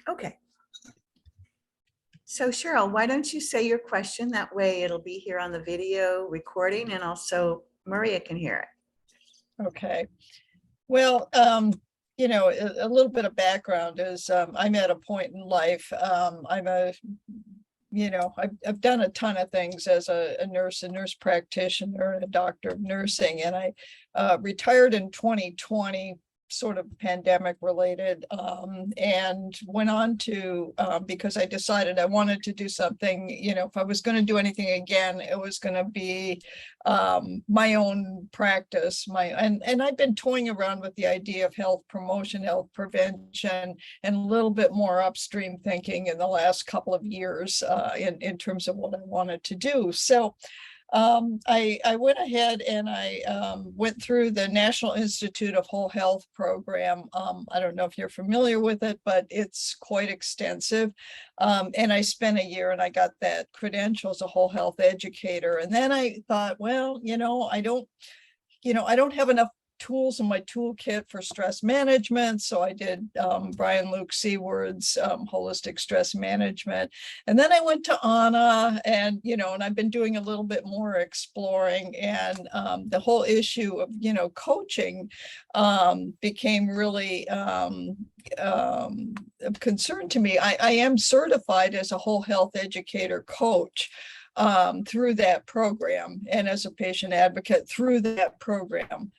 Okay. So Cheryl, why don't you say your question? That way it'll be here on the video recording and also Maria can hear it. Okay. Well, you know, a little bit of background is I'm at a point in life. I'm a, you know, I've done a ton of things as a nurse practitioner, and a doctor of nursing, and I retired in 2020, sort of pandemic related, and went on to, because I decided I wanted to do something, you know, if I was going to do anything again, it was going to be my own practice, and I've been toying around with the idea of health promotion, health prevention, and a little bit more upstream thinking in the last couple of years in terms of what I wanted to do. So I went ahead and I went through the National Institute of Whole Health program. I don't know if you're familiar with it, but it's quite extensive. And I spent a year and I got that credential as a whole health educator. And then I thought, well, I don't have enough tools in my toolkit for stress management. So I did Brian Luke Seward's holistic stress management. And then I went to Anna and I've been doing a little bit more exploring, and the whole issue of, coaching became really of concern to me. I am certified as a whole health educator coach through that program, and as a patient advocate through that program.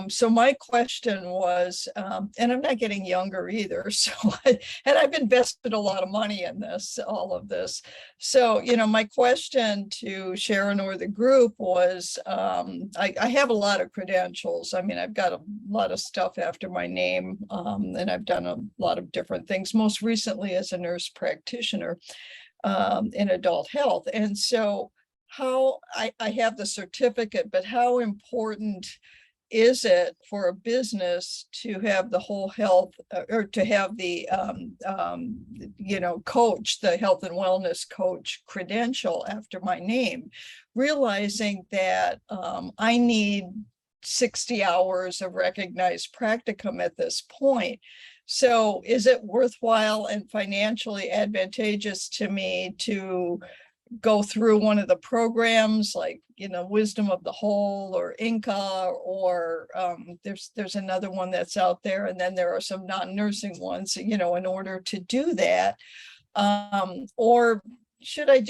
So my question was, and I'm not getting younger either, so and I've invested a lot of money in all of this. So, my question to Sharon or the group was, I have a lot of credentials. I mean, I've got a lot of stuff after my name, and I've done a lot of different things, most recently as a nurse practitioner in adult health. And so how I have the certificate, but how important is it for a business to have the whole health, or to have the coach, the health and wellness coach credential after my name, realizing that I need 60 hours of recognized practicum at this point. So is it worthwhile and financially advantageous to me to go through one of the programs like, Wisdom of the Whole or INCA, or there's another one that's out there. And then there are some non-nursing ones, in order to do that. Or should I,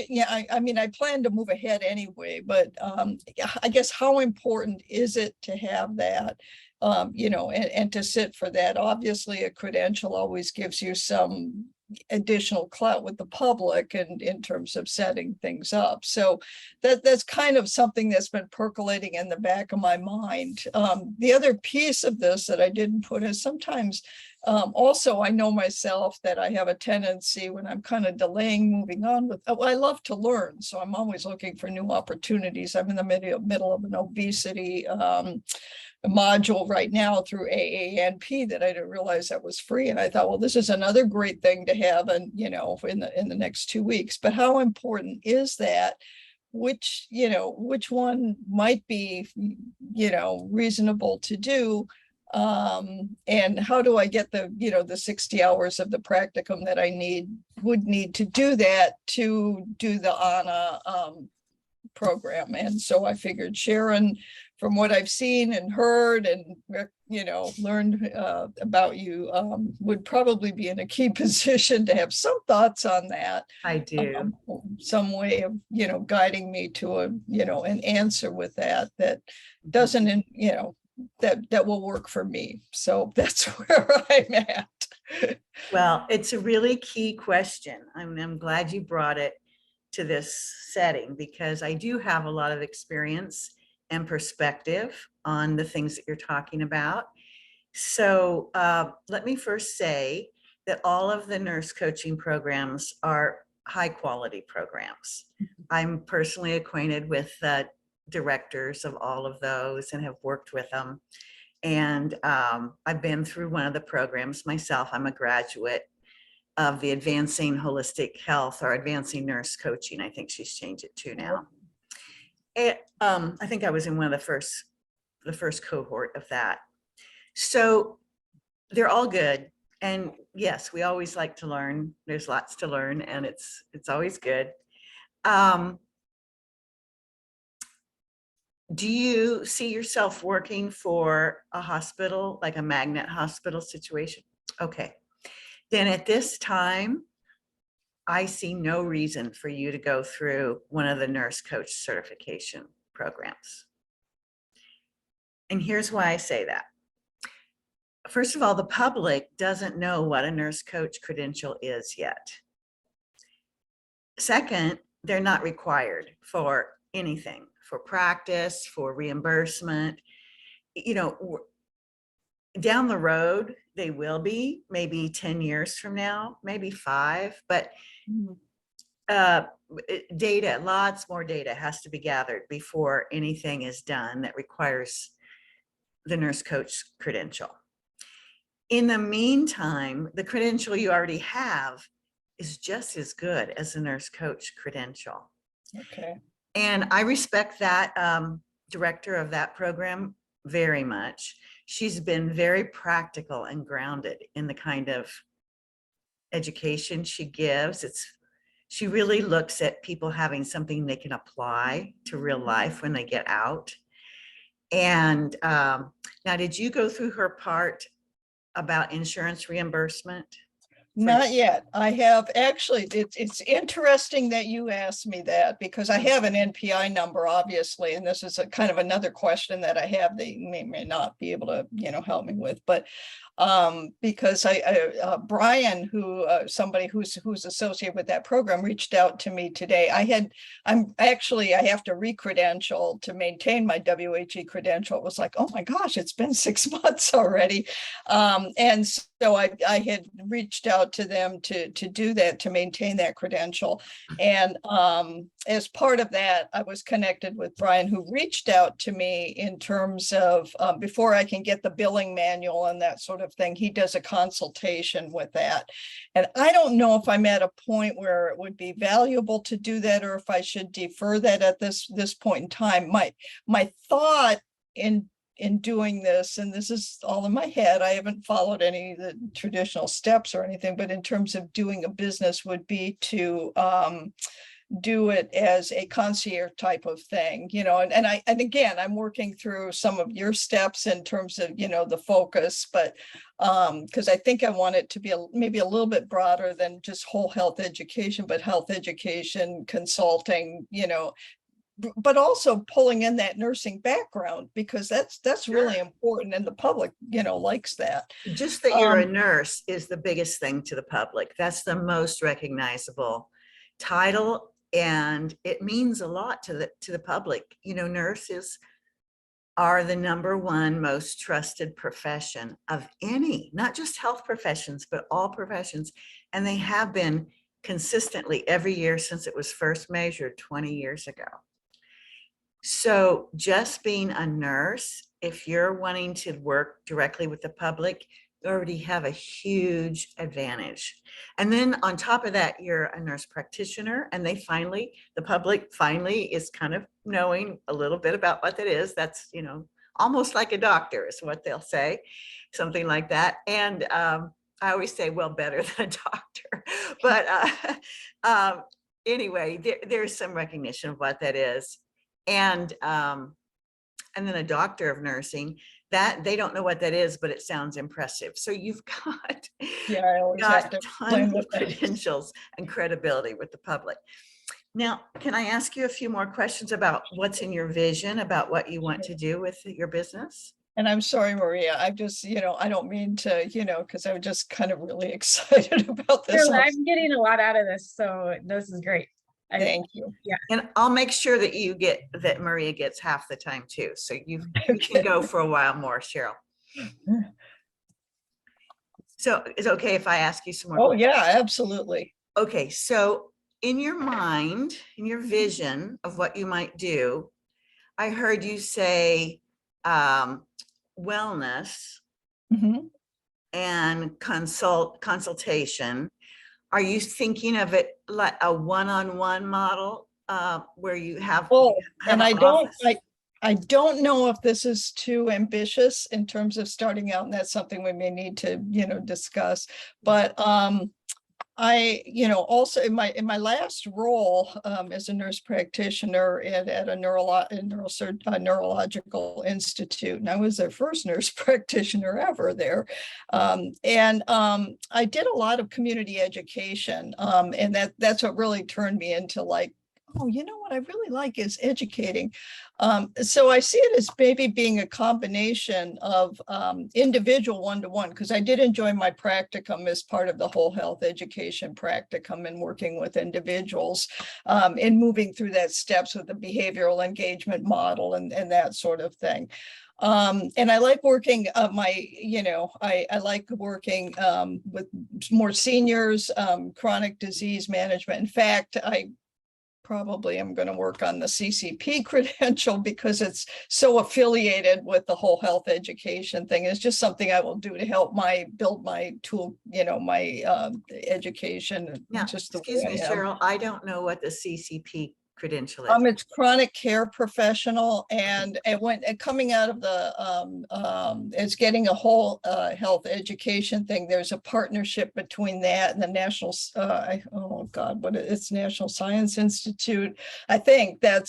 I mean, I plan to move ahead anyway, but I guess how important is it to have that, and to sit for that? Obviously, a credential always gives you some additional clout with the public and in terms of setting things up. So that's kind of something that's been percolating in the back of my mind. The other piece of this that I didn't put is sometimes also I know myself that I have a tendency when I'm kind of delaying moving on with, I love to learn. So I'm always looking for new opportunities. I'm in the middle of an obesity module right now through AANP that I didn't realize that was free. And I thought, well, this is another great thing to have, and in the next 2 weeks. But how important is that? Which one might be, reasonable to do? And how do I get the 60 hours of the practicum that I would need to do that, to do the ANA program? And so I figured Sharon, from what I've seen and heard and learned about you, would probably be in a key position to have some thoughts on that. I do. Some way of guiding me to an answer with that doesn't that will work for me. So that's where I'm at. Well, it's a really key question. I'm glad you brought it to this setting, because I do have a lot of experience and perspective on the things that you're talking about. So let me first say that all of the nurse coaching programs are high quality programs. I'm personally acquainted with the directors of all of those and have worked with them. And I've been through one of the programs myself. I'm a graduate of the Advancing Holistic Health, or Advancing Nurse Coaching. I think she's changed it to now. I think I was in one of the first cohort of that. So they're all good And yes, we always like to learn. There's lots to learn, and it's always good. Do you see yourself working for a hospital, like a magnet hospital situation? Okay. Then at this time, I see no reason for you to go through one of the nurse coach certification programs. And here's why I say that. First of all, the public doesn't know what a nurse coach credential is yet. Second, they're not required for anything, for practice, for reimbursement. You know, down the road, they will be, maybe 10 years from now, maybe 5, but data, lots more data has to be gathered before anything is done that requires the nurse coach credential. In the meantime, the credential you already have is just as good as the nurse coach credential. Okay. And I respect that director of that program very much. She's been very practical and grounded in the kind of education she gives. She really looks at people having something they can apply to real life when they get out. And now, did you go through her part about insurance reimbursement? Not yet. I have actually, it's interesting that you asked me that, because I have an NPI number, obviously, and this is a kind of another question that I have that you may not be able to, help me with, but because Brian, who somebody who's associated with that program, reached out to me today. I have to re-credential to maintain my WHE credential. It was like, oh my gosh, it's been 6 months already. And so I had reached out to them to do that, to maintain that credential. And as part of that, I was connected with Brian, who reached out to me in terms of before I can get the billing manual and that sort of thing, he does a consultation with that. And I don't know if I'm at a point where it would be valuable to do that, or if I should defer that at this point in time. My thought in doing this, and this is all in my head, I haven't followed any of the traditional steps or anything, but in terms of doing a business, would be to do it as a concierge type of thing, and again, I'm working through some of your steps in terms of, the focus, but because I think I want it to be maybe a little bit broader than just whole health education, but health education, consulting, but also pulling in that nursing background, because that's really important, and the public, likes that. Just that you're a nurse is the biggest thing to the public. That's the most recognizable title, and it means a lot to the public. Nurses are the #1 most trusted profession of any, not just health professions, but all professions. And they have been consistently every year since it was first measured 20 years ago. So just being a nurse, if you're wanting to work directly with the public, you already have a huge advantage. And then on top of that, you're a nurse practitioner, and the public finally is kind of knowing a little bit about what that is. That's, almost like a doctor is what they'll say, something like that. And I always say, well, better than a doctor. But anyway, there's some recognition of what that is. And then a doctor of nursing, that they don't know what that is, but it sounds impressive. So you've got, I always have to tons of credentials and credibility with the public. Now, can I ask you a few more questions about what's in your vision, about what you want to do with your business? And I'm sorry, Maria, I just, I don't mean to, because I'm just kind of really excited about this. I'm getting a lot out of this, so this is great. Thank you. Yeah. And I'll make sure that Maria gets half the time too. So you can go for a while more, Cheryl. So is it okay if I ask you some more? Oh, yeah, absolutely. Okay. So in your mind, in your vision of what you might do, I heard you say wellness and consultation. Are you thinking of it like a one-on-one model where you have? And I I don't know if this is too ambitious in terms of starting out, and that's something we may need to, discuss. But I, also in my last role as a nurse practitioner at a neurological institute, and I was their first nurse practitioner ever there, and I did a lot of community education, and that's what really turned me into like, oh, what I really like is educating. So I see it as maybe being a combination of individual one-to-one, because I did enjoy my practicum as part of the whole health education practicum and working with individuals and moving through that steps with the behavioral engagement model and that sort of thing. And I like working I like working with more seniors, chronic disease management. In fact, I probably am going to work on the CCP credential because it's so affiliated with the whole health education thing. It's just something I will do to help build my tool, my education. Now, Just excuse me, Cheryl, I don't know what the CCP credential is. It's chronic care professional, and coming out of the it's getting a whole health education thing. There's a partnership between that and the National it's National Science Institute. I think that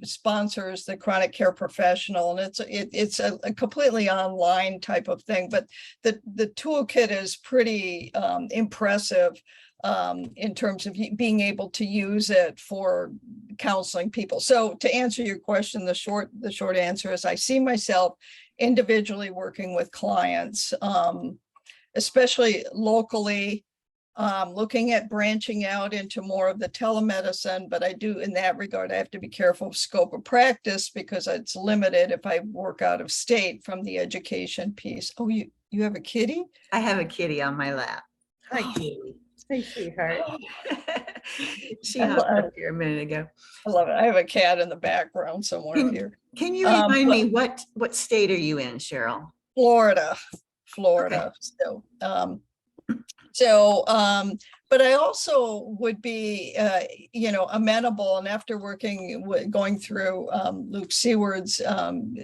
sponsors the chronic care professional, and it's a completely online type of thing. But the toolkit is pretty impressive. In terms of being able to use it for counseling people. So to answer your question, the short answer is I see myself individually working with clients, especially locally, looking at branching out into more of the telemedicine, but I do, in that regard, I have to be careful of scope of practice because it's limited if I work out of state from the education piece. Oh, you have a kitty? I have a kitty on my lap. Hi, kitty. Hey, sweetheart. She hopped up here a minute ago. I love it. I have a cat in the background somewhere here. Can you remind me what state are you in, Cheryl? Florida. Okay. But I also would be, amenable, and after going through Luke Seward's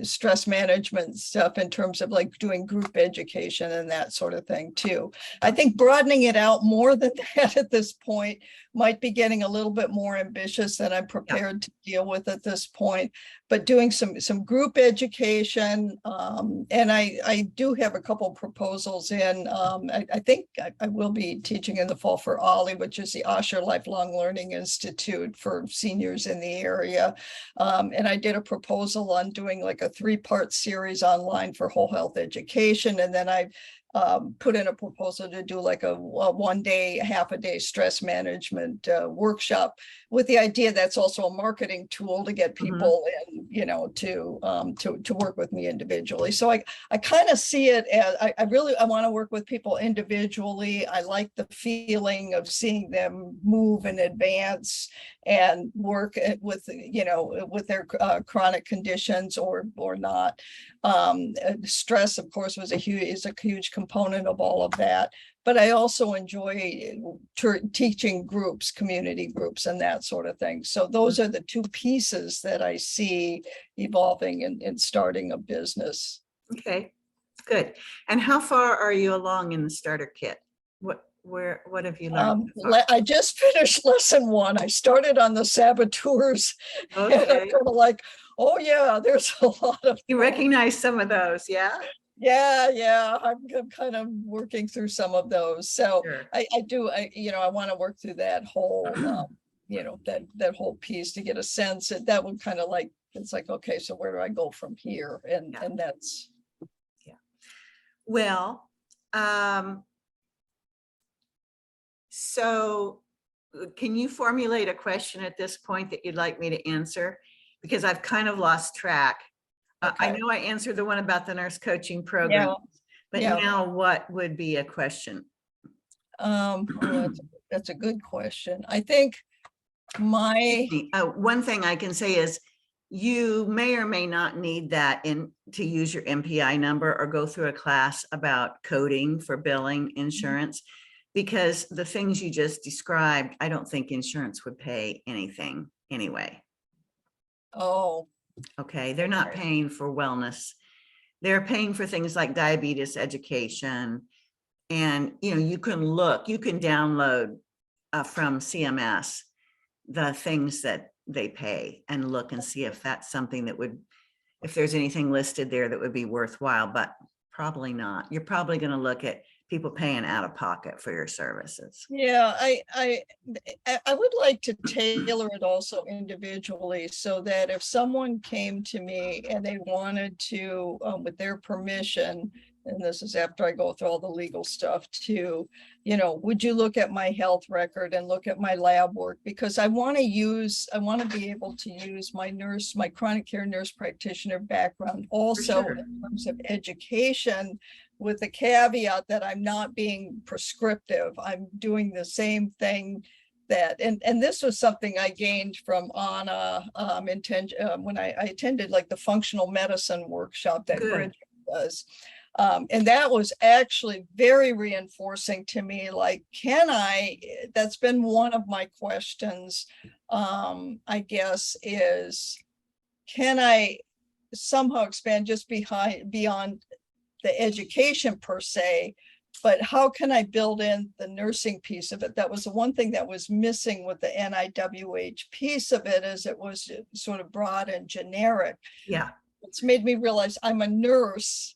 stress management stuff in terms of like doing group education and that sort of thing too. I think broadening it out more than that at this point might be getting a little bit more ambitious than I'm prepared to deal with at this point, but doing some group education. And I do have a couple of proposals in, I think I will be teaching in the fall for OLLI, which is the Osher Lifelong Learning Institute for seniors in the area. And I did a proposal on doing like a 3-part series online for whole health education. And then I put in a proposal to do like a 1-day, half-a-day stress management workshop, with the idea that's also a marketing tool to get people in, to work with me individually. So I kind of see it as I want to work with people individually. I like the feeling of seeing them move and advance and work with their chronic conditions or not. Stress, of course, is a huge component of all of that. But I also enjoy teaching groups, community groups, and that sort of thing. So those are the 2 pieces that I see evolving in starting a business. Okay, good. And how far are you along in the starter kit? What have you learned? I just finished lesson 1. I started on the saboteurs. Okay. And I'm kind of like, oh yeah, there's a lot of. You recognize some of those, yeah? Yeah. I'm kind of working through some of those. So Sure. I want to work through that whole, that whole piece to get a sense that would kind of like, it's like, okay, so where do I go from here? And that's. Yeah. Well, so can you formulate a question at this point that you'd like me to answer? Because I've kind of lost track. I know I answered the one about the nurse coaching program, but now what would be a question? That's a good question. I think one thing I can say is you may or may not need that to use your MPI number or go through a class about coding for billing insurance, because the things you just described, I don't think insurance would pay anything anyway. Oh, Okay, they're not Okay. paying for wellness. They're paying for things like diabetes education. And, you know, you can download from CMS the things that they pay and look and see if that's something that would, if there's anything listed there that would be worthwhile, but probably not. You're probably going to look at people paying out of pocket for your services. Yeah, I would like to tailor it also individually so that if someone came to me and they wanted to, with their permission, and this is after I go through all the legal stuff too, you know, would you look at my health record and look at my lab work? Because I want to be able to use my chronic care nurse practitioner background also sure. in terms of education, with the caveat that I'm not being prescriptive. I'm doing the same thing that, and this was something I gained from Anna when I attended like the functional medicine workshop that Good. Bridget does. And that was actually very reinforcing to me. Like, that's been one of my questions, I guess, is, can I somehow expand just beyond the education per se, but how can I build in the nursing piece of it? That was the one thing that was missing with the NIWH piece of it, is it was sort of broad and generic. Yeah. It's made me realize I'm a nurse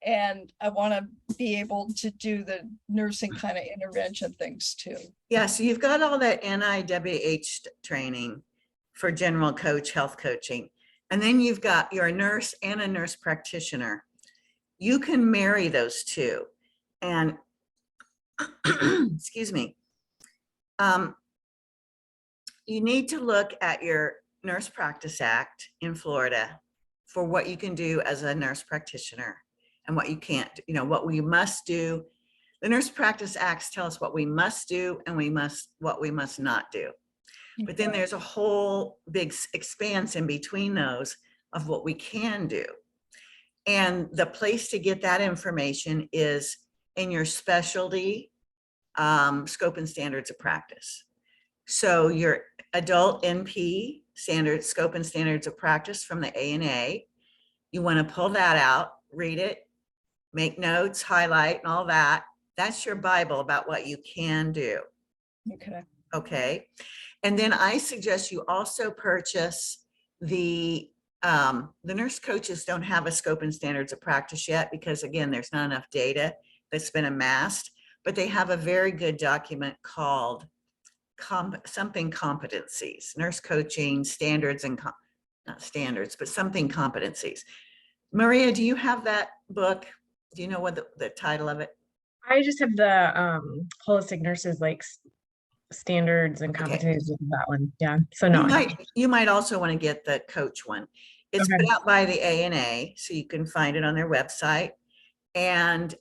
and I want to be able to do the nursing kind of intervention things too. Yeah. So you've got all that NIWH training for general health coaching. And then you've got your nurse and a nurse practitioner. You can marry those two. And excuse me, you need to look at your Nurse Practice Act in Florida for what you can do as a nurse practitioner and what you can't, you know, what we must do. The Nurse Practice Acts tell us what we must do and what we must not do. But then there's a whole big expanse in between those of what we can do. And the place to get that information is in your specialty scope and standards of practice. So your adult NP standards, scope and standards of practice from the ANA, you want to pull that out, read it, make notes, highlight, and all that. That's your Bible about what you can do. Okay. Okay. And then I suggest you also purchase the nurse coaches don't have a scope and standards of practice yet, because again, there's not enough data that's been amassed, but they have a very good document called something competencies, nurse coaching standards and not standards, but something competencies. Maria, do you have that book? Do you know what the title of it? I just have the holistic nurses like standards and Okay. competencies of that one. Yeah. So no. You might also want to get the coach one. It's Okay. put out by the ANA, so you can find it on their website. And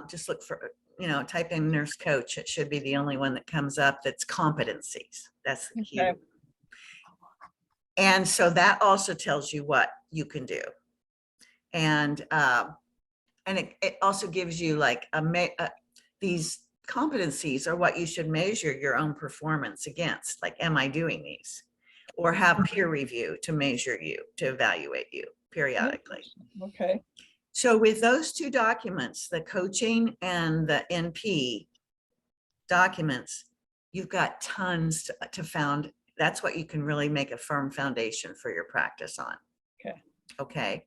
just look for, you know, type in nurse coach. It should be the only one that comes up that's competencies. That's the key. Okay. And so that also tells you what you can do. And it also gives you like these competencies are what you should measure your own performance against. Like, am I doing these? Or have peer review to measure you, to evaluate you periodically. Okay. So with those two documents, the coaching and the NP documents, you've got tons to found. That's what you can really make a firm foundation for your practice on. Okay. Okay.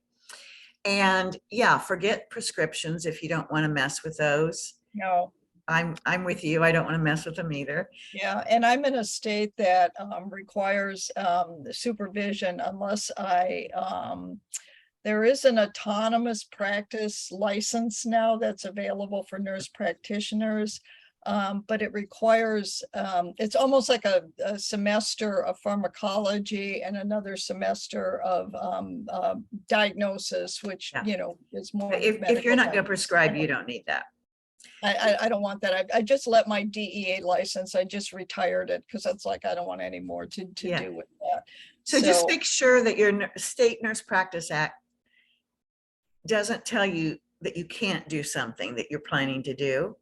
And yeah, forget prescriptions if you don't want to mess with those. No. I'm with you. I don't want to mess with them either. Yeah, and I'm in a state that requires supervision unless there is an autonomous practice license now that's available for nurse practitioners, but it requires, it's almost like a semester of pharmacology and another semester of diagnosis, which, Yeah. you know, is more. If you're not going to prescribe, you don't need that. I don't want that. I just let my DEA license. I just retired it because it's like, I don't want any more to Yeah. do with that. So just make sure that your state Nurse Practice Act doesn't tell you that you can't do something that you're planning to do.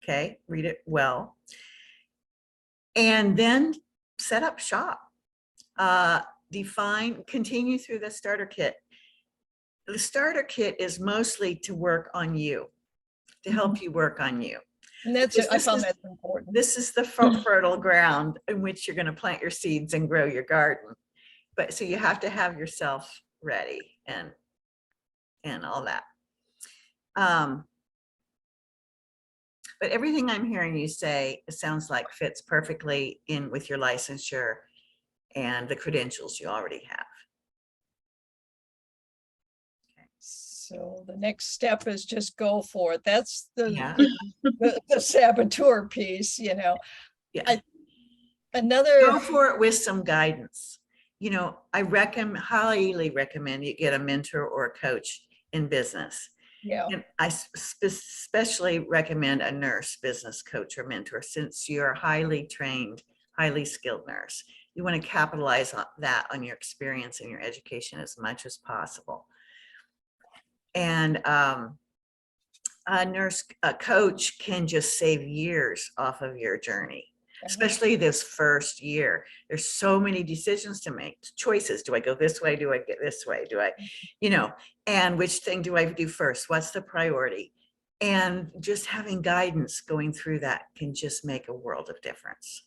Okay, read it well. And then set up shop. continue through the starter kit. The starter kit is mostly to work on you, to help you work on you. And that's, Because I found that's important. This is the fertile ground in which you're going to plant your seeds and grow your garden. But so you have to have yourself ready and all that. But everything I'm hearing you say, it sounds like fits perfectly in with your licensure and the credentials you already have. So the next step is just go for it. That's the, Yeah. the saboteur piece, you know. Yeah. Another. Go for it with some guidance. You know, I highly recommend you get a mentor or a coach in business. Yeah. And I especially recommend a nurse business coach or mentor, since you're a highly trained, highly skilled nurse. You want to capitalize on that, on your experience and your education as much as possible. And a coach can just save years off of your journey, especially this first year. There's so many decisions to make, choices. Do I go this way? Do I get this way? Do I, you know, and which thing do I do first? What's the priority? And just having guidance going through that can just make a world of difference.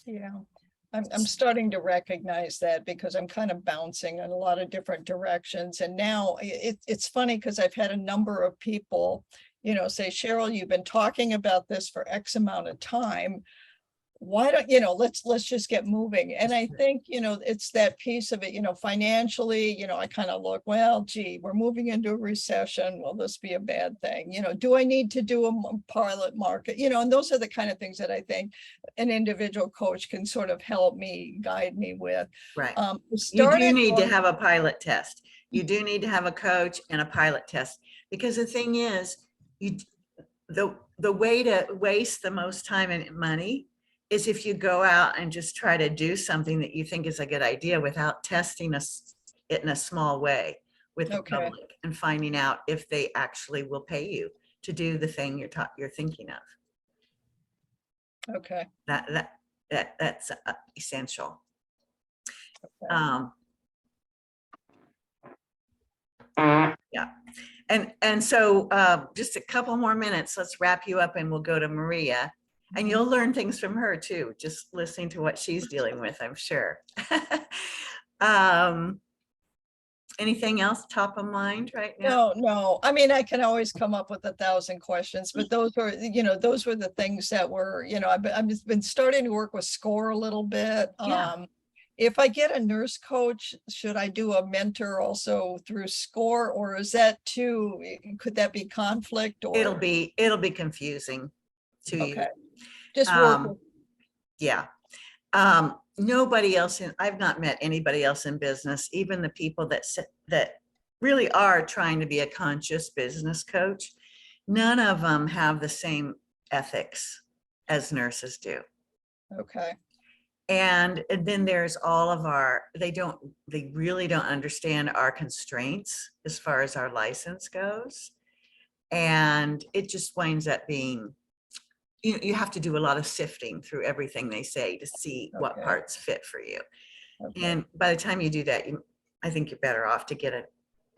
Yeah. I'm starting to recognize that, because I'm kind of bouncing in a lot of different directions. And now it's funny, because I've had a number of people, you know, say, Cheryl, you've been talking about this for X amount of time. Why don't, you know, let's just get moving. And I think, you know, it's that piece of it, you know, financially, you know, I kind of look, well, gee, we're moving into a recession. Will this be a bad thing? You know, do I need to do a pilot market? You know, and those are the kind of things that I think an individual coach can sort of help me, guide me with. Right. You do need to on, have a pilot test. You do need to have a coach and a pilot test, because the thing is, the way to waste the most time and money is if you go out and just try to do something that you think is a good idea without testing it in a small way with the public and finding out if they actually will pay you to do the thing you're thinking of. Okay. That's essential. Okay. Yeah. And so just a couple more minutes, let's wrap you up and we'll go to Maria. And you'll learn things from her too, just listening to what she's dealing with, I'm sure. Anything else top of mind right now? No. I mean, I can always come up with 1,000 questions, but those were, you know, those were the things that were, you know, I've just been starting to work with SCORE a little bit. Yeah. If I get a nurse coach, should I do a mentor also through SCORE, or is that too, could that be conflict? Or It'll be confusing to you. Just work. Yeah. Nobody else I've not met anybody else in business, even the people that really are trying to be a conscious business coach. None of them have the same ethics as nurses do. Okay. And then there's all of they really don't understand our constraints as far as our license goes. And it just winds up being, you have to do a lot of sifting through everything they say to see what parts fit for you. Okay. And by the time you do that, I think you're better off to get a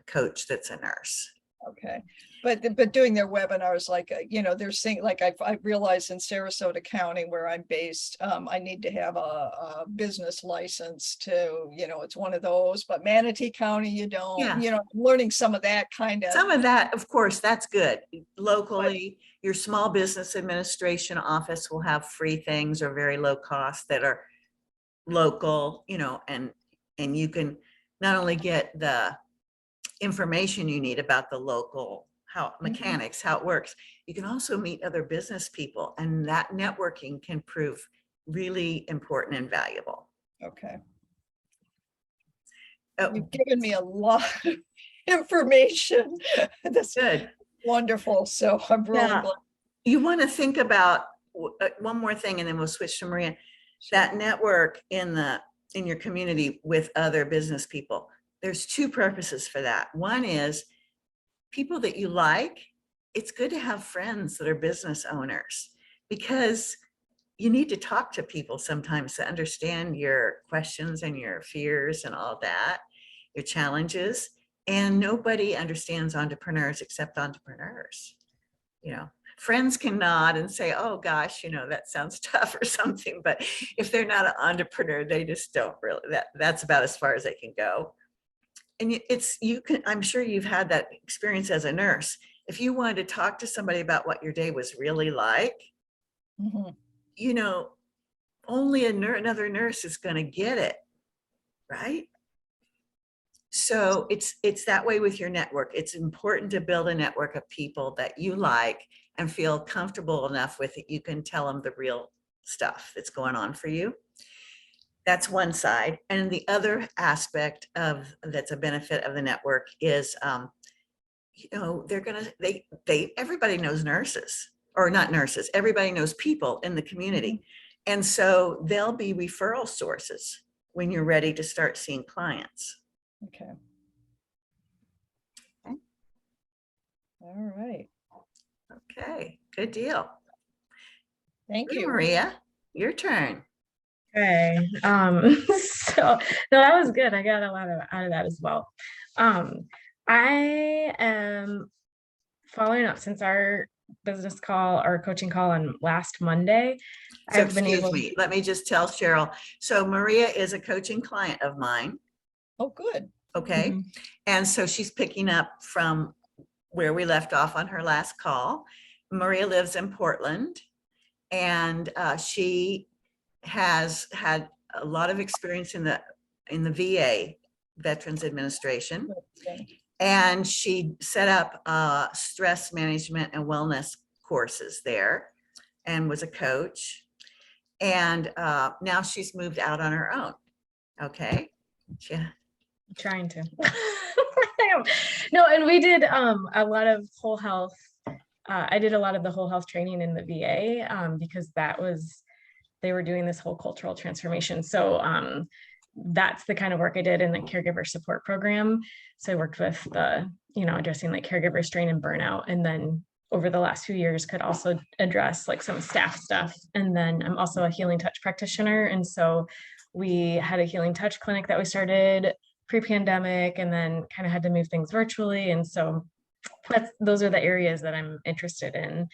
coach that's a nurse. Okay. But doing their webinars, like, you know, they're saying, like, I realized in Sarasota County where I'm based, I need to have a business license to, you know, it's one of those, but Manatee County, you don't. Yeah. You know, I'm learning some of that kind of. Some of that, of course, that's good. Locally, your small business administration office will have free things or very low cost that are local, you know, and you can not only get the information you need about the local mechanics, how it works, you can also meet other business people, and that networking can prove really important and valuable. Okay. You've given me a lot of information. That's good. Wonderful. So I'm really glad. You want to think about one more thing, and then we'll switch to Maria. Sure. That network in your community with other business people. There's two purposes for that. One is people that you like. It's good to have friends that are business owners, because you need to talk to people sometimes to understand your questions and your fears and all that, your challenges. And nobody understands entrepreneurs except entrepreneurs. You know, friends can nod and say, oh gosh, you know, that sounds tough or something. But if they're not an entrepreneur, they just don't really, that's about as far as they can go. And I'm sure you've had that experience as a nurse. If you wanted to talk to somebody about what your day was really like, you know, only another nurse is going to get it, right? So it's that way with your network. It's important to build a network of people that you like and feel comfortable enough with that you can tell them the real stuff that's going on for you. That's one side. And the other aspect of that's a benefit of the network is, you know, everybody knows nurses, or not nurses, everybody knows people in the community. And so there'll be referral sources when you're ready to start seeing clients. Okay. All right. Okay, good deal. Thank you. Maria, your turn. Okay. So no, that was good. I got a lot out of that as well. I am following up since our business call, our coaching call on last Monday. So excuse me, let me just tell Cheryl. So Maria is a coaching client of mine. Oh, good. Okay. And so she's picking up from where we left off on her last call. Maria lives in Portland, and she has had a lot of experience in the VA, Veterans Administration. And she set up stress management and wellness courses there and was a coach. And now she's moved out on her own. Okay. Yeah. Trying to. No, and we did a lot of whole health. I did a lot of the whole health training in the VA because they were doing this whole cultural transformation. So that's the kind of work I did in the caregiver support program. So I worked with addressing like caregiver strain and burnout. And then over the last few years could also address like some staff stuff. And then I'm also a healing touch practitioner. And so we had a healing touch clinic that we started pre-pandemic and then kind of had to move things virtually. And so those are the areas that I'm interested in.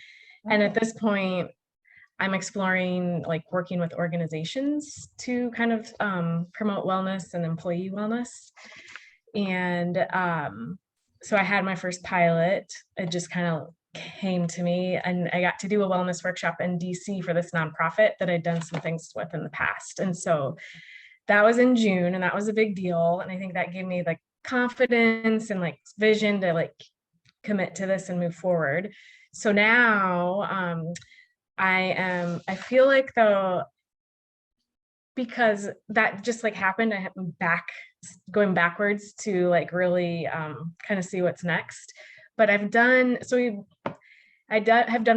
And at this point, I'm exploring like working with organizations to kind of promote wellness and employee wellness. And so I had my first pilot. It just kind of came to me, and I got to do a wellness workshop in DC for this nonprofit that I'd done some things with in the past. And so that was in June, and that was a big deal. And I think that gave me like confidence and like vision to like commit to this and move forward. So now I feel like though, because that just like happened, I have going backwards to like really kind of see what's next. But have done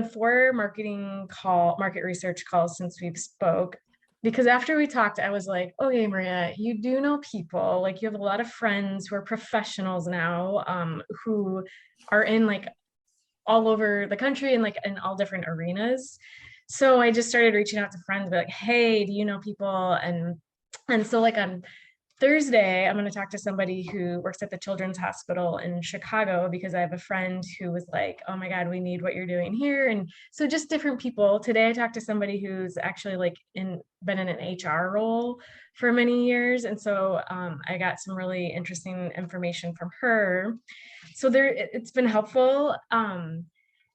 4 market research calls since we've spoke. Because after we talked, I was like, okay, Maria, you do know people, like you have a lot of friends who are professionals now, who are in like all over the country and like in all different arenas. So I just started reaching out to friends, be like, hey, do you know people? And so like on Thursday, I'm going to talk to somebody who works at the Children's Hospital in Chicago, because I have a friend who was like, oh my God, we need what you're doing here. And so just different people. Today, I talked to somebody who's actually like been in an HR role for many years. And so I got some really interesting information from her. So it's been helpful. And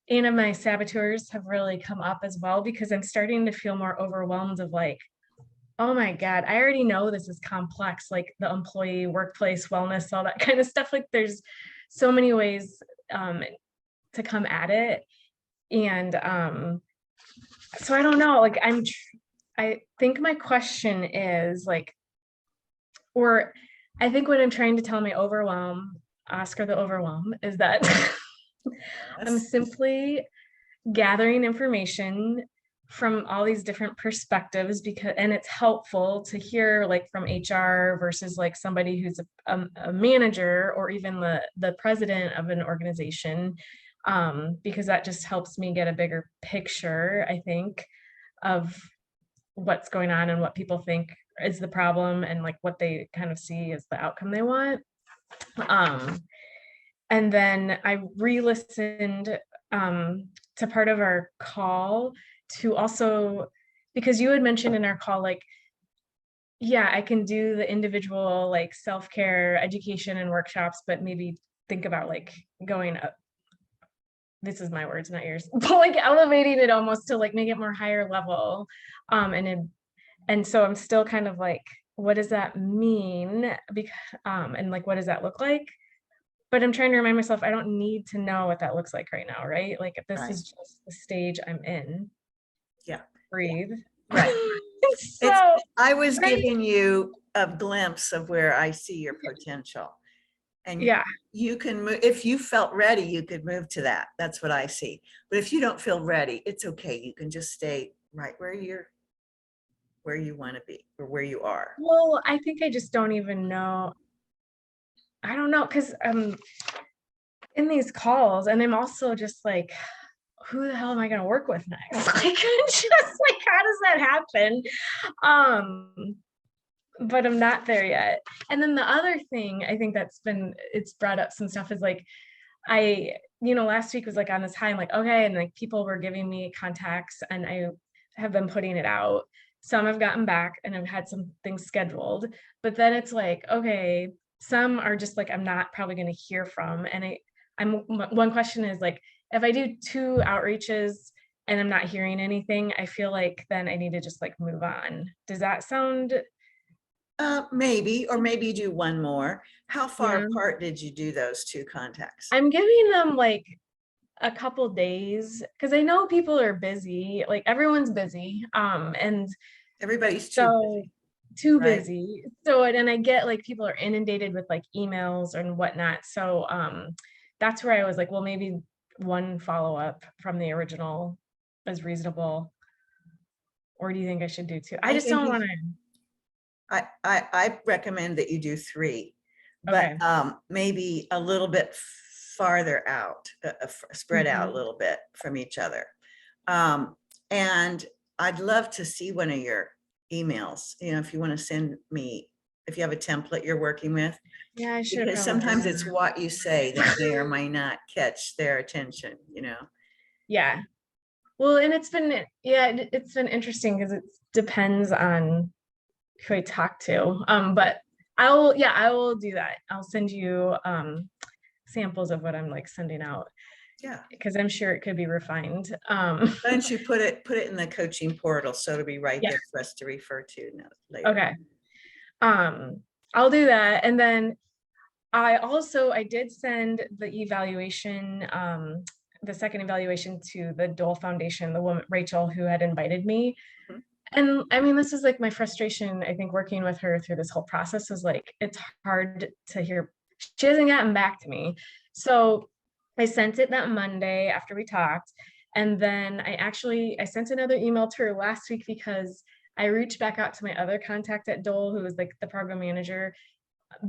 my saboteurs have really come up as well, because I'm starting to feel more overwhelmed of like, oh my God, I already know this is complex, like the employee workplace wellness, all that kind of stuff. Like there's so many ways to come at it. And so I don't know, like I think my question is like, or I think what I'm trying to tell my overwhelm, Oscar the overwhelm, is that I'm simply gathering information from all these different perspectives, and it's helpful to hear like from HR versus like somebody who's a manager or even the president of an organization, because that just helps me get a bigger picture, I think, of what's going on and what people think is the problem and like what they kind of see as the outcome they want. And then I re-listened to part of our call to also, because you had mentioned in our call, like, yeah, I can do the individual like self-care education and workshops, but maybe think about like going up. This is my words, not yours, but like elevating it almost to like make it more higher level. And so I'm still kind of like, what does that mean? Because and like, what does that look like? But I'm trying to remind myself, I don't need to know what that looks like right now, right? Like if this Right. is just the stage I'm in. Yeah. Breathe. Right. So I was right. giving you a glimpse of where I see your potential. And Yeah. you can move, if you felt ready, you could move to that. That's what I see. But if you don't feel ready, it's okay. You can just stay right where you want to be or where you are. Well, I think I just don't even know. I don't know, because in these calls, and I'm also just like, who the hell am I going to work with next? Like, just like, how does that happen? But I'm not there yet. And then the other thing I think it's brought up some stuff is like, last week was like on this high, I'm like, okay. And like people were giving me contacts and I have been putting it out. Some have gotten back and I've had some things scheduled, but then it's like, okay, some are just like, I'm not probably going to hear from. And one question is like, if I do 2 outreaches and I'm not hearing anything, I feel like then I need to just like move on. Does that sound? Maybe, or maybe do one more. How far Yeah. apart did you do those 2 contacts? I'm giving them like a couple days because I know people are busy, like everyone's busy. And Everybody's too so busy, too right? busy. So and I get like people are inundated with like emails and whatnot. So that's where I was like, well, maybe one follow-up from the original is reasonable. Or do you think I should do 2? I just think don't want to. I recommend that you do 3, but Okay. maybe a little bit farther out, spread out a Mhm. little bit from each other. And I'd love to see one of your emails, if you want to send me, if you have a template you're working with, Yeah, I should because probably do sometimes it's that. what you say that may or may not catch their attention. Yeah. Well, and it's been interesting because it depends on who I talk to. But I will do that. I'll send you samples of what I'm like sending out Yeah. because I'm sure it could be refined. Why don't you put it in the coaching portal so it'll be right Yeah. there for us to refer to later. Okay. I'll do that. And then I did send the evaluation, the second evaluation to the Dole Foundation, the woman, Rachel, who had invited me. Mhm. And I mean, this is like my frustration, I think, working with her through this whole process is like, it's hard to hear. She hasn't gotten back to me. So I sent it that Monday after we talked. And then I sent another email to her last week because I reached back out to my other contact at Dole, who was like the program manager.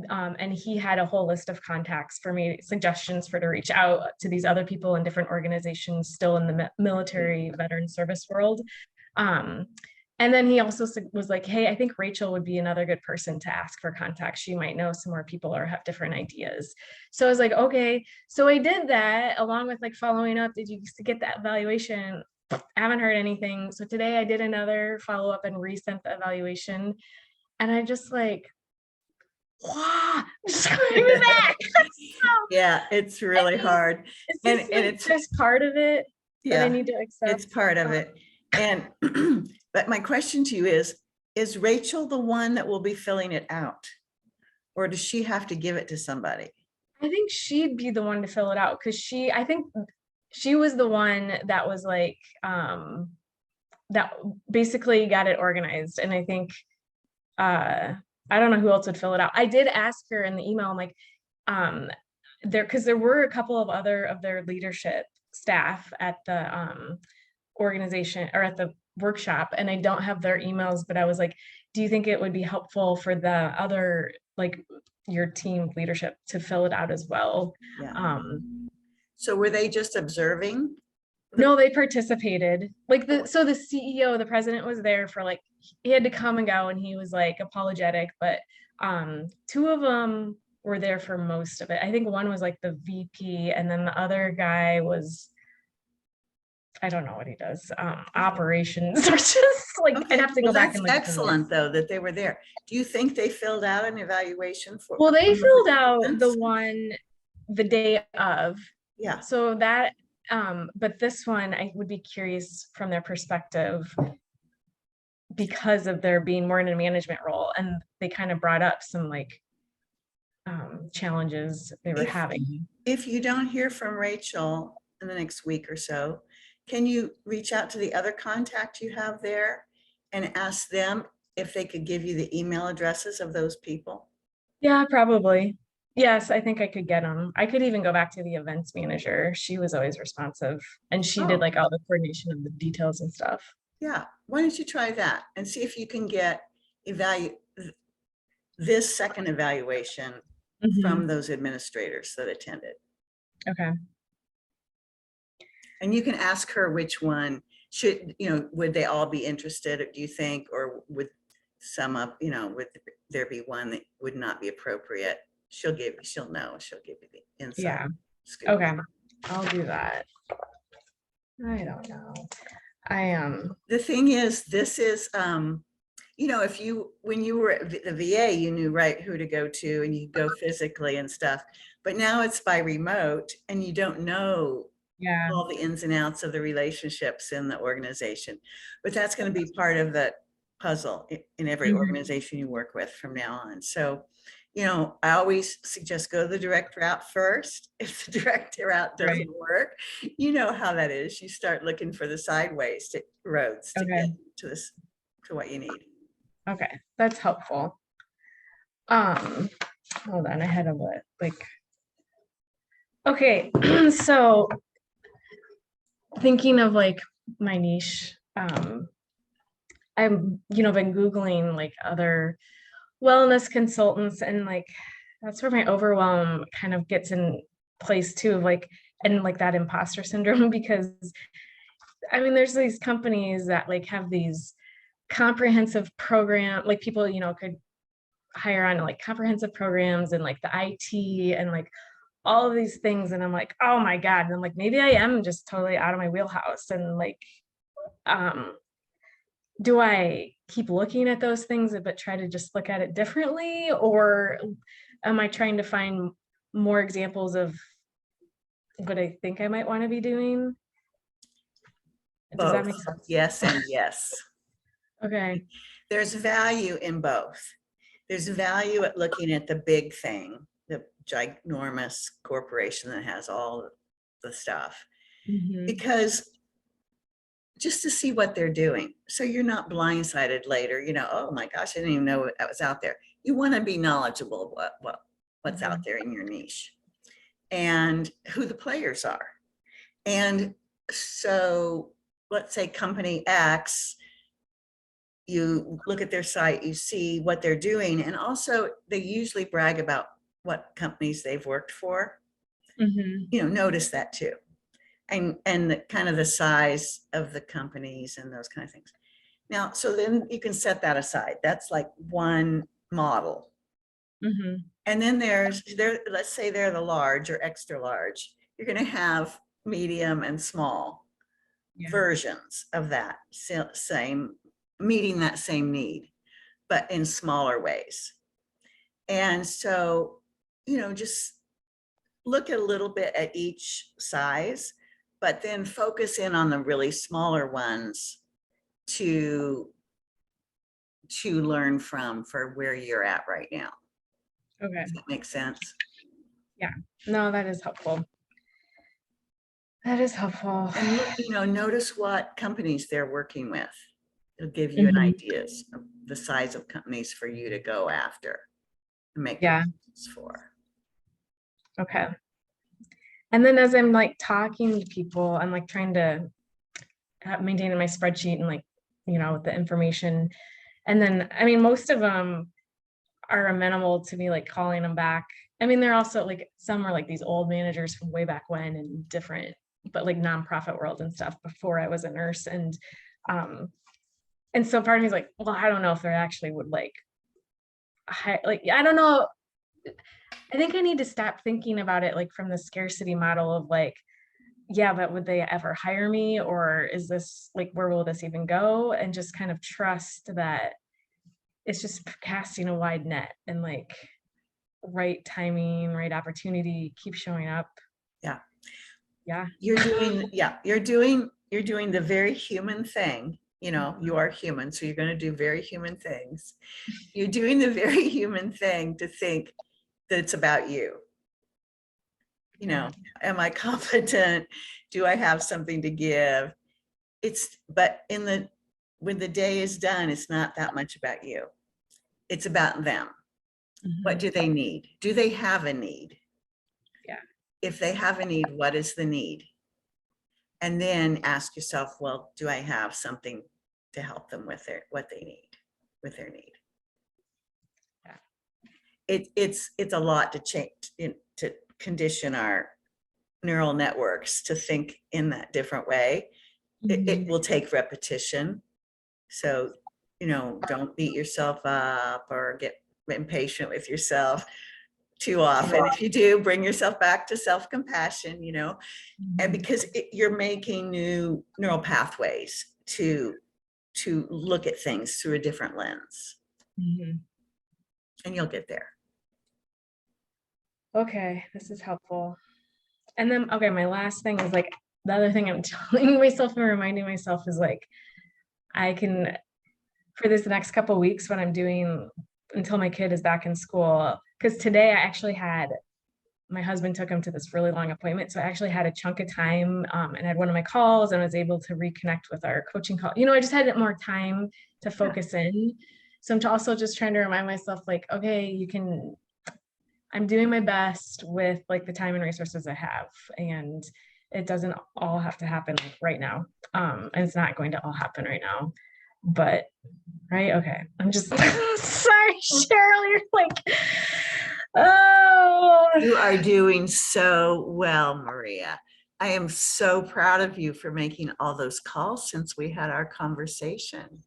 And he had a whole list of contacts for me, suggestions for to reach out to these other people in different organizations still in the military veteran service world. And then he also was like, hey, I think Rachel would be another good person to ask for contacts. She might know some more people or have different ideas. So I was like, okay. So I did that along with like following up. Did you get that evaluation? I haven't heard anything. So today I did another follow up and resent the evaluation. And I just like, wow, screaming back. Yeah, it's really hard. It's And just like, it's there's part of it that I yeah, need to accept. it's part of it. And but my question to you is Rachel the one that will be filling it out? Or does she have to give it to somebody? I think she'd be the one to fill it out because I think she was the one that was like, that basically got it organized. And I think, I don't know who else would fill it out. I did ask her in the email, I'm like, because there were a couple of other of their leadership staff at the organization or at the workshop, and I don't have their emails, but I was like, do you think it would be helpful for the other, like your team leadership to fill it out as well? Yeah. So were they just observing? No, they participated. Like so the CEO, the president was there for like, he had to come and go and he was like apologetic, but two of them were there for most of it. I think one was like the VP and then the other guy was, I don't know what he does, operations or just like, I'd Okay, have to well, go back that's and look at the excellent, notes. though, that they were there. Do you think they filled out an evaluation for? Well, they from the filled out the participants? one the day of. Yeah, So that, but this one, I would be curious from their perspective because of there being more in a management role, and they kind of brought up some like challenges they were If- having. if you don't hear from Rachel in the next week or so, can you reach out to the other contact you have there and ask them if they could give you the email addresses of those people? Yeah, probably. Yes, I think I could get them. I could even go back to the events manager. She was always responsive and she did Oh, like all the coordination of the details and stuff. yeah, why don't you try that and see if you can get this second evaluation Mhm. from those administrators that attended. Okay. And you can ask her which one should, would they all be interested, do you think, or would some up, would there be one that would not be appropriate? She'll know, she'll give you the inside Yeah. scoop. Okay. I'll do that. I don't know. The thing is, this is, when you were at the VA, you knew right who to go to and you go physically and stuff, but now it's by remote and you don't know Yeah. all the ins and outs of the relationships in the organization. But that's going to be part of the puzzle in every Mhm. organization you work with from now on. So, I always suggest go the direct route first. If the direct route Right. doesn't work, you know how that is. You start looking for the sideways roads to Okay. get to this, to what you need. Okay. That's helpful. Hold on, I had a what like, okay, so thinking of like my niche, I'm, been Googling like other wellness consultants and like that's where my overwhelm kind of gets in place too, of like, and like that imposter syndrome because I mean, there's these companies that like have these comprehensive program, like people, could hire on like comprehensive programs and like the IT and like all of these things. And I'm like, oh my God. And I'm like, maybe I am just totally out of my wheelhouse. And like, um, do I keep looking at those things but try to just look at it differently? Or am I trying to find more examples of what I think I might want to be doing? Does that Both, make sense? yes and yes. Okay. There's value in both. There's value at looking at the big thing, the ginormous corporation that has all the stuff, Mhm. because just to see what they're doing. So you're not blindsided later, oh my gosh, I didn't even know that was out there. You want to be knowledgeable of what's out there in your niche and who the players are. And so let's say company X, you look at their site, you see what they're doing. And also they usually brag about what companies they've worked for. Mhm. Notice that too. And the kind of the size of the companies and those kind of things. Now, so then you can set that aside. That's like one model. Mhm. And then let's say they're the large or extra large. You're going to have medium and small Yeah. versions of that same, meeting that same need, but in smaller ways. And so, just look at a little bit at each size, but then focus in on the really smaller ones to learn from for where you're at right now. Okay. Does that make sense? Yeah. No, that is helpful. That is helpful. And look, notice what companies they're working with. It'll give you an Mhm. idea of the size of companies for you to go after and make Yeah. proposals for. Okay. And then as I'm like talking to people, I'm like trying to maintain my spreadsheet and like, with the information. And then, I mean, most of them are amenable to me like calling them back. I mean, they're also like, some are like these old managers from way back when and different, but like nonprofit world and stuff before I was a nurse. And so part of me is like, well, I don't know if there actually would like, I don't know. I think I need to stop thinking about it like from the scarcity model of like, yeah, but would they ever hire me? Or is this like, where will this even go? And just kind of trust that it's just casting a wide net and like right timing, right opportunity, keep showing up. Yeah. Yeah. You're doing the very human thing. You know, you are human, so you're going to do very human things. You're doing the very human thing to think that it's about you. You know, am I competent? Do I have something to give? But when the day is done, it's not that much about you. It's about them. What do they need? Do they have a need? Yeah. If they have a need, what is the need? And then ask yourself, well, do I have something to help them with what they need, with their need? Yeah. It's a lot to change, to condition our neural networks to think in that different way. It will take repetition. So, don't beat yourself up or get impatient with yourself too often. If you do, bring yourself back to self-compassion, and because you're making new neural pathways to look at things through a different lens. And you'll get there. Okay, this is helpful. And then, okay, my last thing is like, the other thing I'm telling myself and reminding myself is like, I can, for this next couple of weeks, what I'm doing until my kid is back in school, because today I actually had, my husband took him to this really long appointment. So I actually had a chunk of time and had one of my calls and was able to reconnect with our coaching call. I just had more time to focus in. So I'm also just trying to remind myself like, okay, I'm doing my best with like the time and resources I have, and it doesn't all have to happen like right now. And it's not going to all happen right now, but right. Okay. I'm just sorry, Cheryl, you're like, oh. You are doing so well, Maria. I am so proud of you for making all those calls since we had our conversation.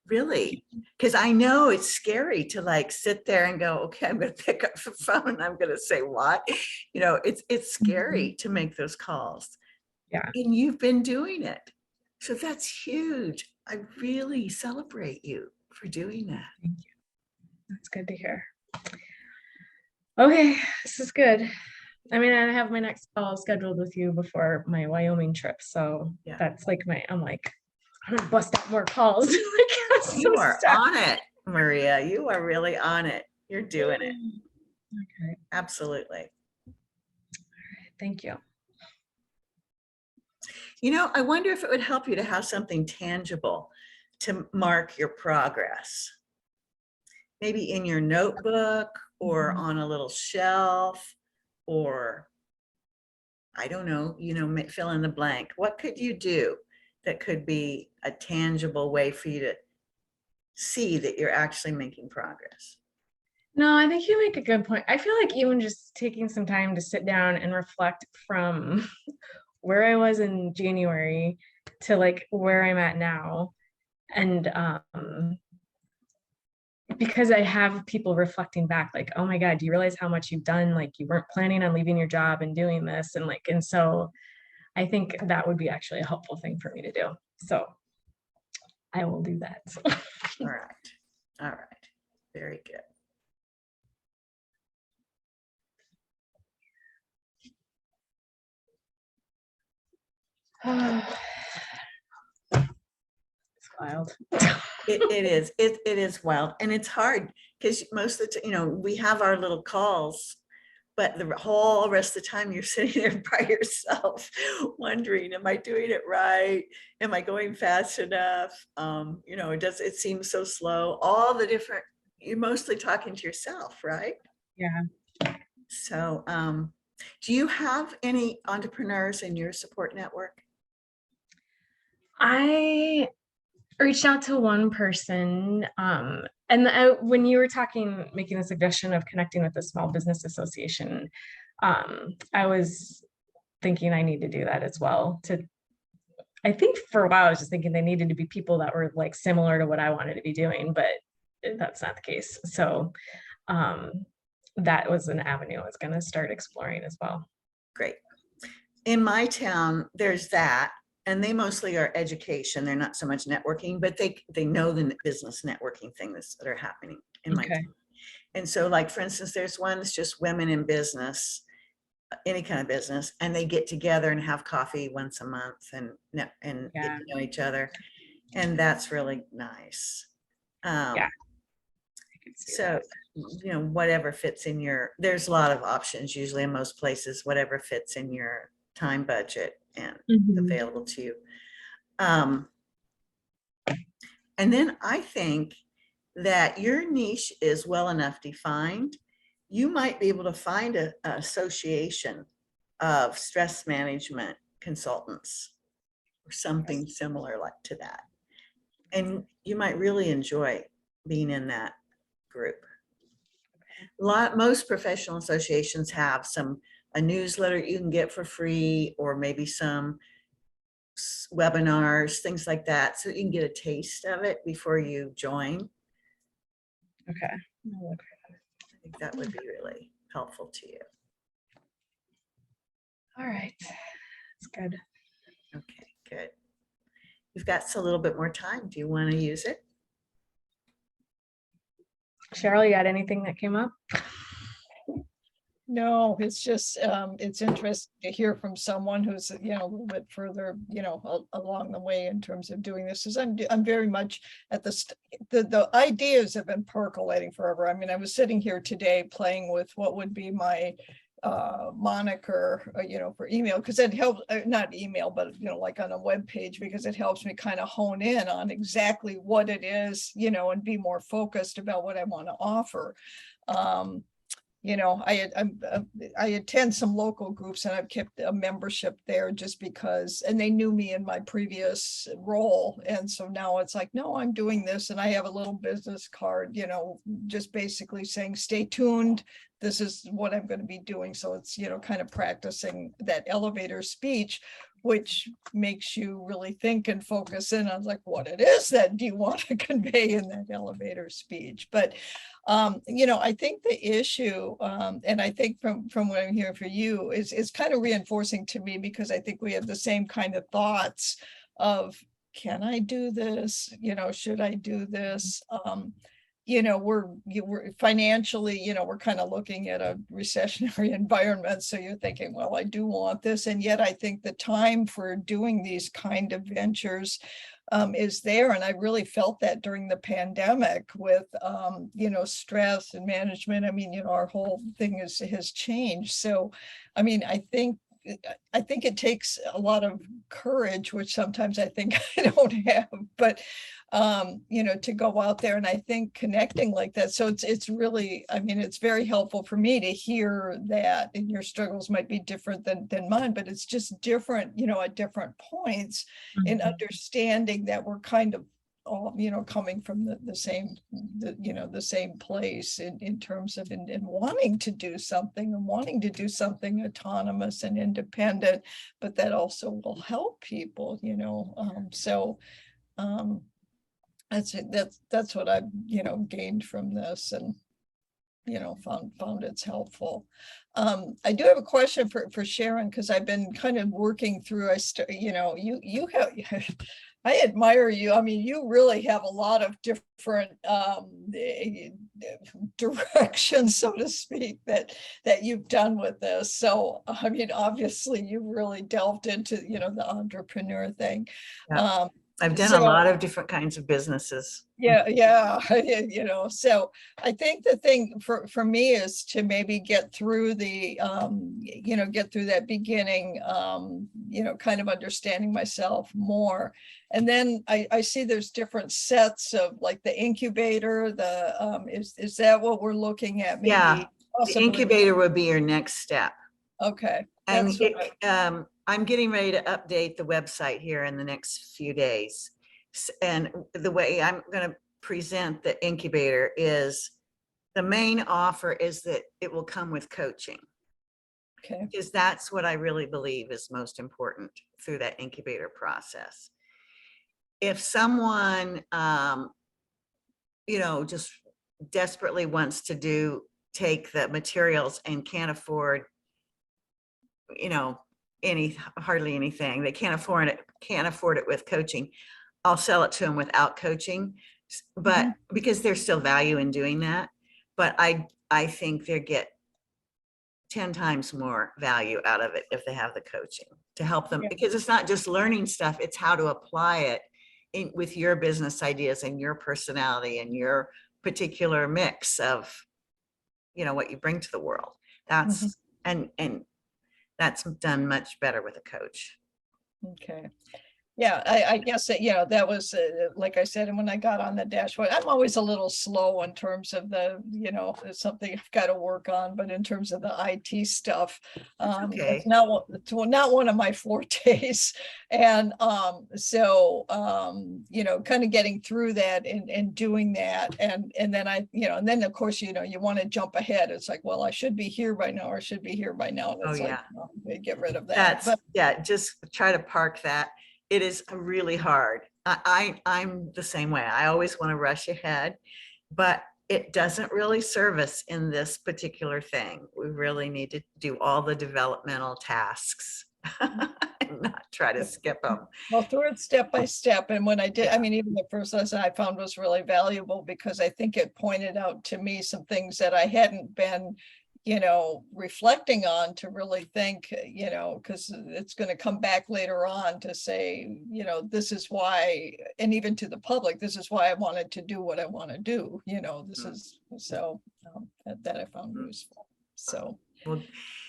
Really, because I know it's scary to like sit there and go, okay, I'm going to pick up the phone and I'm going to say what, it's scary to make those calls. Yeah. And you've been doing it. So that's huge. I really celebrate you for doing that. Thank you. That's good to hear. Okay, this is good. I mean, I have my next call scheduled with you before my Wyoming trip. So that's like I'm like, I'm gonna bust out more calls. You are on it, Maria. You are really on it. You're doing it. Okay. Absolutely. All right. Thank you. I wonder if it would help you to have something tangible to mark your progress. Maybe in your notebook or on a little shelf, or I don't know, fill in the blank. What could you do that could be a tangible way for you to see that you're actually making progress? No, I think you make a good point. I feel like even just taking some time to sit down and reflect from where I was in January to like where I'm at now. And because I have people reflecting back like, oh my God, do you realize how much you've done? Like you weren't planning on leaving your job and doing this. And so I think that would be actually a helpful thing for me to do. So I will do that. All right. All right. Very good. It's wild. It is. It is wild, and it's hard because most of the time, we have our little calls, but the whole rest of the time you're sitting there by yourself, wondering, am I doing it right? Am I going fast enough? It seems so slow. All the different. You're mostly talking to yourself, right? Yeah. So, do you have any entrepreneurs in your support network? I reached out to one person, and when you were making the suggestion of connecting with the Small Business Association, I was thinking I need to do that as well. I think for a while I was just thinking they needed to be people that were like similar to what I wanted to be doing, but that's not the case. So that was an avenue I was going to start exploring as well. Great. In my town, there's that, and they mostly are education. They're not so much networking, but they know the business networking things that are happening in my town. And so, like, for instance, there's one that's just women in business, any kind of business, and they get together and have coffee once a month and get to know each other. And that's really nice. So, you know, whatever fits in there's a lot of options usually in most places, whatever fits in your time budget and available to you. And then I think that your niche is well enough defined. You might be able to find an association of stress management consultants or something similar like to that. And you might really enjoy being in that group. Most professional associations have a newsletter you can get for free, or maybe some webinars, things like that, so you can get a taste of it before you join. Okay. I think that would be really helpful to you. All right. That's good. Okay, good. You've got a little bit more time. Do you want to use it? Cheryl, you got anything that came up? No, it's just, it's interesting to hear from someone who's, you know, a little bit further, you know, along the way in terms of doing this. Is I'm very much at the ideas have been percolating forever. I mean, I was sitting here today playing with what would be my moniker, you know, for email, because it helps, not email, but, you know, like on a web page, because it helps me kind of hone in on exactly what it is, you know, and be more focused about what I want to offer. You know, I attend some local groups, and I've kept a membership there just because, and they knew me in my previous role. And so now it's like, no, I'm doing this. And I have a little business card, you know, just basically saying, stay tuned. This is what I'm going to be doing. So it's, you know, kind of practicing that elevator speech, which makes you really think and focus in on like what it is that do you want to convey in that elevator speech. But you know, I think the issue, and I think from what I'm hearing for you is kind of reinforcing to me, because I think we have the same kind of thoughts of, can I do this? You know, should I do this? You know, we're financially, you know, we're kind of looking at a recessionary environment. So you're thinking, well, I do want this. And yet I think the time for doing these kind of ventures is there. And I really felt that during the pandemic with, you know, stress and management. I mean, you know, our whole thing has changed. So, I mean, I think it takes a lot of courage, which sometimes I think I don't have, but you know, to go out there, and I think connecting like that. So it's really, I mean, it's very helpful for me to hear that, and your struggles might be different than mine, but it's just different, you know, at different points in understanding that we're kind of all, you know, coming from the same, you know, the same place in terms of in wanting to do something, and wanting to do something autonomous and independent, but that also will help people, you know. So that's what I've, you know, gained from this, and, you know, found it's helpful. I do have a question for Sharon, because I've been kind of working through, you know, you have, I admire you. I mean, you really have a lot of different directions, so to speak, that you've done with this. So, I mean, obviously you really delved into, you know, the entrepreneur thing. Yeah. I've done a lot of different kinds of businesses. Yeah, you know, so I think the thing for me is to maybe get through the, you know, get through that beginning, you know, kind of understanding myself more. And then I see there's different sets of like the incubator, is that what we're looking at? Maybe Yeah, possibly. the incubator would be your next step. Okay. And I'm getting ready to update the website here in the next few days. And the way I'm going to present the incubator is, the main offer is that it will come with coaching. Okay. because that's what I really believe is most important through that incubator process. If someone, just desperately wants to take the materials and can't afford, hardly anything, they can't afford it with coaching, I'll sell it to them without coaching, but because there's still value in doing that. But I think they get 10 times more value out of it if they have the coaching to help them, Yeah. because it's not just learning stuff, it's how to apply it with your business ideas and your personality and your particular mix of, what you bring to the world. That's, and that's done much better with a coach. Okay. Yeah, I guess that, that was, like I said, and when I got on the dashboard, I'm always a little slow in terms of the, it's something I've got to work on, but in terms of the IT stuff, okay. it's not one of my fortes. And so, kind of getting through that and doing that. And then and then of course, you want to jump ahead. It's like, well, I should be here by now, or should be here by now. And it's get rid of that. Just try to park that. It is really hard. I'm the same way. I always want to rush ahead, but it doesn't really serve us in this particular thing. We really need to do all the developmental tasks and not try to skip them. Well, through it step by step. And when I did, I mean, even the first lesson I found was really valuable, because I think it pointed out to me some things that I hadn't been reflecting on, to really think, because it's going to come back later on to say, this is why, and even to the public, this is why I wanted to do what I want to do, this is, so that I found useful. So. Well,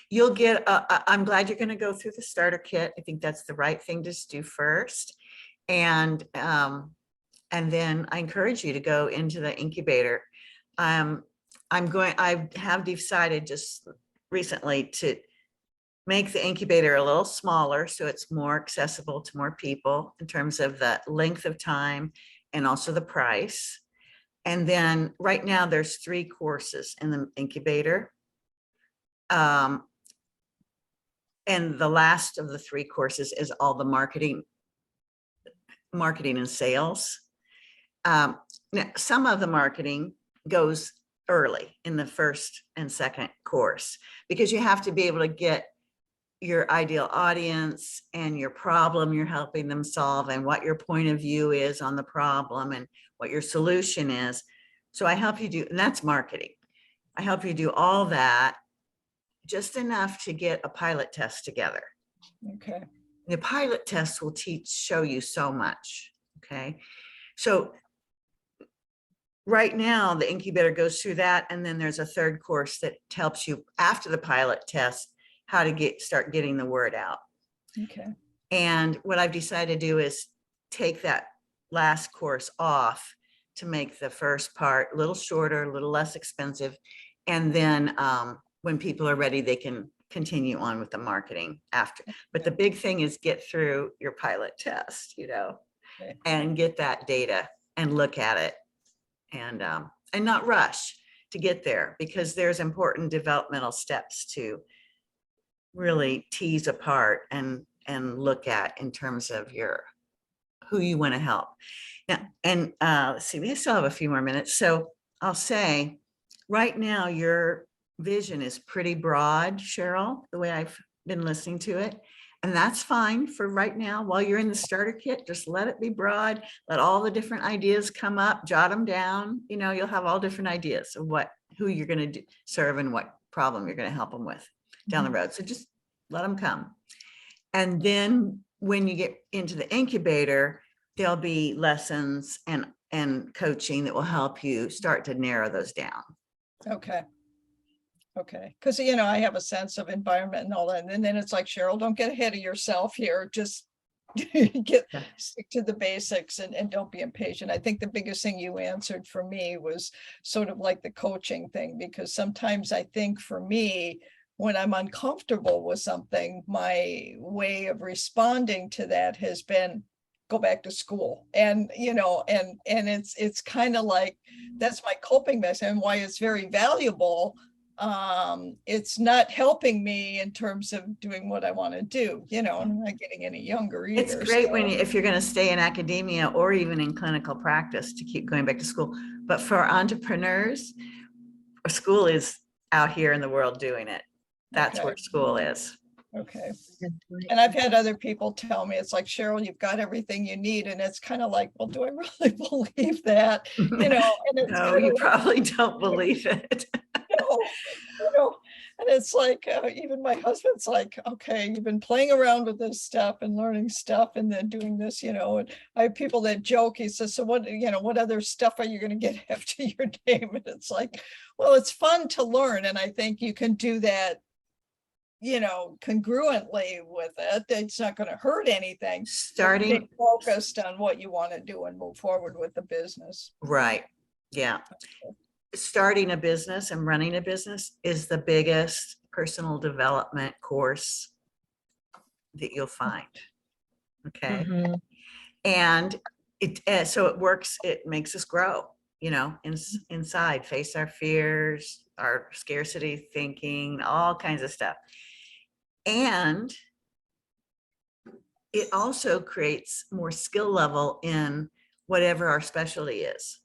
you'll get, I'm glad you're going to go through the starter kit. I think that's the right thing to do first. And then I encourage you to go into the incubator. I have decided just recently to make the incubator a little smaller so it's more accessible to more people in terms of the length of time and also the price. And then right now there's 3 courses in the incubator. And the last of the 3 courses is all the marketing and sales. Now, some of the marketing goes early in the first and second course, because you have to be able to get your ideal audience and your problem you're helping them solve and what your point of view is on the problem and what your solution is. So I help you do, and that's marketing. I help you do all that, just enough to get a pilot test together. Okay. The pilot test will show you so much. Okay. So right now the incubator goes through that. And then there's a 3rd course that helps you after the pilot test, how to start getting the word out. Okay. And what I've decided to do is take that last course off to make the first part a little shorter, a little less expensive. And then when people are ready, they can continue on with the marketing after. But the big thing is get through your pilot test, and get that data and look at it, and not rush to get there, because there's important developmental steps to really tease apart and look at in terms of who you want to help. Now, and let's see, we still have a few more minutes. So I'll say right now your vision is pretty broad, Cheryl, the way I've been listening to it. And that's fine for right now. While you're in the starter kit, just let it be broad. Let all the different ideas come up, jot them down. You'll have all different ideas of who you're going to serve and what problem you're going to help them with down the road. So just let them come. And then when you get into the incubator, there'll be lessons and coaching that will help you start to narrow those down. Okay. Okay. Because, I have a sense of environment and all that. And then it's like, Cheryl, don't get ahead of yourself here. Just stick to the basics and don't be impatient. I think the biggest thing you answered for me was sort of like the coaching thing, because sometimes I think for me, when I'm uncomfortable with something, my way of responding to that has been go back to school. And, and it's kind of like, that's my coping mechanism, and why it's very valuable it's not helping me in terms of doing what I want to do, you know, and I'm not getting any younger It's either. great so- when if you're going to stay in academia or even in clinical practice to keep going back to school. But for entrepreneurs, school is out here in the world doing it. That's Okay. where school is. Okay. And I've had other people tell me, it's like, Cheryl, you've got everything you need. And it's kind of like, well, do I really believe that? You know, and it's No, kind you of probably don't believe it. you know, and it's like, even my husband's like, okay, you've been playing around with this stuff and learning stuff and then doing this, you know, and I have people that joke, he says, so what, you know, what other stuff are you going to get after your name? And it's like, well, it's fun to learn. And I think you can do that, you know, congruently with it. It's not going to hurt anything. Starting, Stay focused on what you want to do and move forward with the business. right. Yeah. Starting a business and running a business is the biggest personal development course that you'll find. Okay. Mhm. And so it works, it makes us grow, you know, inside, face our fears, our scarcity thinking, all kinds of stuff. And it also creates more skill level in whatever our specialty is.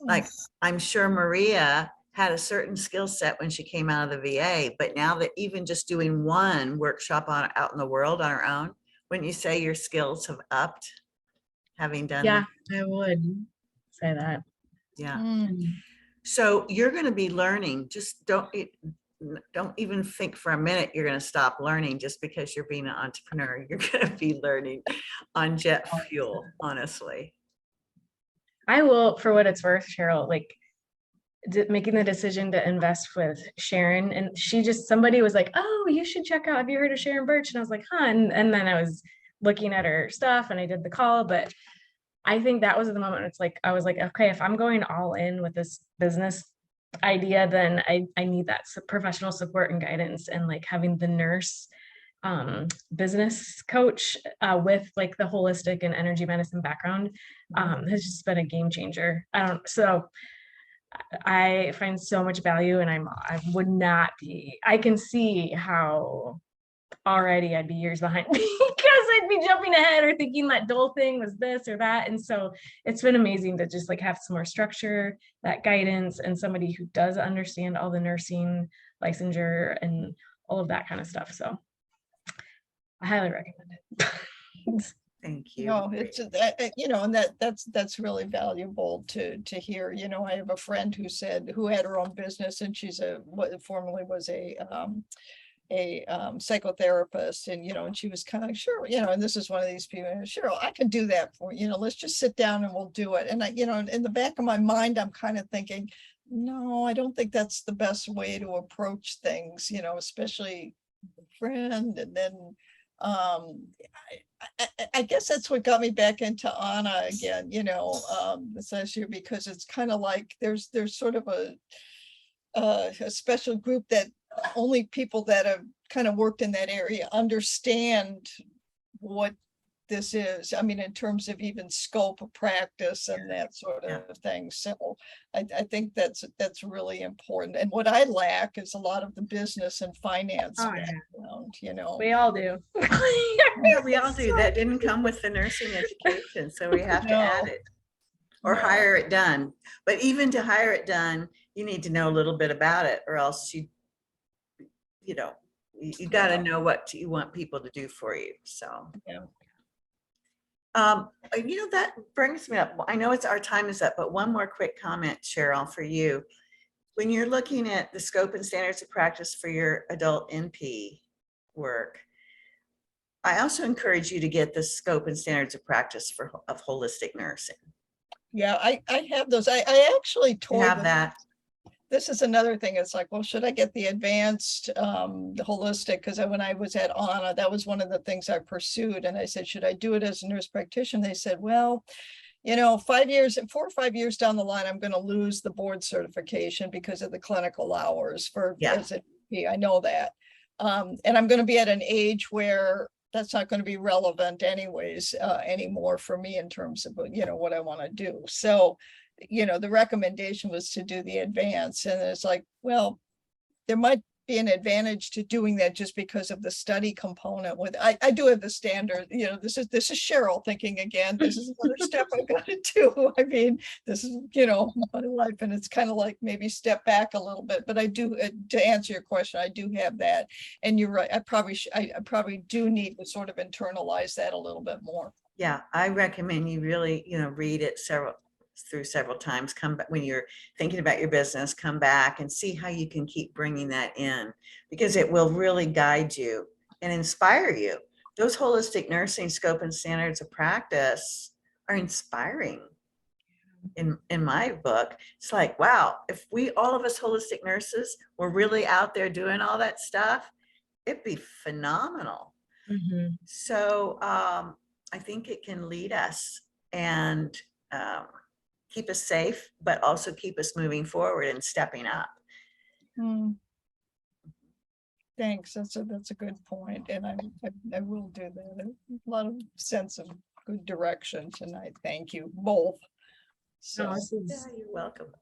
Like, I'm sure Maria had a certain skill set when she came out of the VA, but now that even just doing one workshop out in the world on her own, wouldn't you say your skills have upped having done Yeah, that? I would say that. Yeah. Mm. So you're going to be learning. Just don't even think for a minute you're going to stop learning just because you're being an entrepreneur. You're going to be learning on jet fuel, honestly. I will, for what it's worth, Cheryl, like making the decision to invest with Sharon, and somebody was like, oh, you should check out, have you heard of Sharon Burch? And I was like, huh, and then I was looking at her stuff and I did the call, but I think that was the moment it's like, I was like, okay, if I'm going all in with this business idea, then I need that professional support and guidance, and like having the nurse business coach with like the holistic and energy medicine background has just been a game changer. I find so much value, and I would not be, I can see how already I'd be years behind because I'd be jumping ahead or thinking that dull thing was this or that. And so it's been amazing to just like have some more structure, that guidance, and somebody who does understand all the nursing licensure and all of that kind of stuff. So I highly recommend it. Thank you. No, it's you know, and that's really valuable to hear. You know, I have a friend who had her own business, and she's formerly was a psychotherapist, and you know, and she was kind of sure, you know, and this is one of these people, sure, I can do that for you, know, let's just sit down and we'll do it. And I, you know, in the back of my mind, I'm kind of thinking, no, I don't think that's the best way to approach things, you know, especially a friend. And then I guess that's what got me back into Anna again, you know, this last year, because it's kind of like there's sort of a special group that only people that have kind of worked in that area understand what this is. I mean, in terms of even scope of practice and that sort of thing. So I think that's really important. And what I lack is a lot of the business and finance background, you know. We all do. Yeah, we all do. That didn't come with the nursing education, so we have to add it or hire it done. But even to hire it done, you need to know a little bit about it, or else you know, you got to know what you want people to do for you. So, you know, that brings me up. I know our time is up, but one more quick comment, Cheryl, for you. When you're looking at the scope and standards of practice for your adult NP work, I also encourage you to get the scope and standards of practice of holistic nursing. Yeah, I have those. I actually told have that. This is another thing. It's like, well, should I get the advanced, the holistic? Because when I was at ANA, that was one of the things I pursued. And I said, should I do it as a nurse practitioner? They said, well, you know, 4 or 5 years down the line, I'm going to lose the board certification because of the clinical hours for as a NP. I know that. And I'm going to be at an age where that's not going to be relevant anyways, anymore for me in terms of, you know, what I want to do. So, you know, the recommendation was to do the advance, and it's like, well, there might be an advantage to doing that just because of the study component with, I do have the standard, you know, this is Cheryl thinking again, this is another step I've got to do. I mean, this is, you know, my life, and it's kind of like maybe step back a little bit, but I do, to answer your question, I do have that. And you're right, I probably do need to sort of internalize that a little bit more. Yeah, I recommend you really, read it through several times. Come back when you're thinking about your business, come back and see how you can keep bringing that in, because it will really guide you and inspire you. Those holistic nursing scope and standards of practice are inspiring. In my book, it's like, wow, if all of us holistic nurses were really out there doing all that stuff, it'd be phenomenal. Mhm. So I think it can lead us and keep us safe, but also keep us moving forward and stepping up. Thanks. That's a good point, and I will do that. A lot of sense of good direction tonight. Thank you both. So No, this Yeah, is you're welcome.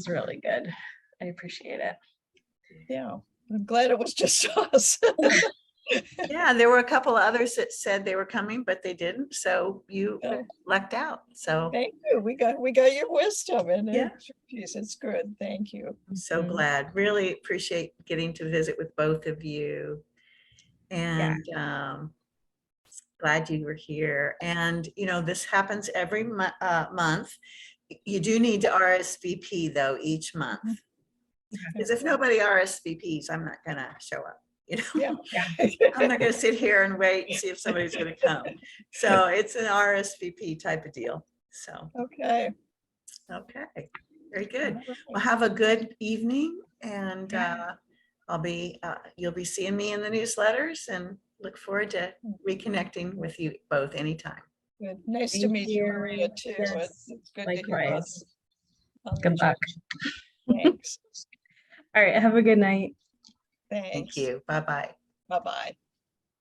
really good. I appreciate it. yeah, I'm glad it was just us. Yeah, there were a couple of others that said they were coming, but they didn't. So you Yeah. lucked out. So Thank you. We got your wisdom, and Yeah. it's good. Thank you. I'm so Mhm. glad. Really appreciate getting to visit with both of you. And glad you were here. And this happens every month. You do need to RSVP though each month. Because if nobody RSVPs, I'm not gonna show up. Yeah. I'm not gonna sit here and wait and see if somebody's gonna come. So it's an RSVP type of deal. So, Okay. okay, very good. Well, have a good evening, and you'll be seeing me in the newsletters, and look forward to reconnecting with you both anytime. Good. Nice to Thank meet you, you. Maria, too. Yes, It's good to hear likewise. us. Good luck. Thanks. All right. Have a good night. Thank Thanks. you. Bye-bye. Bye-bye.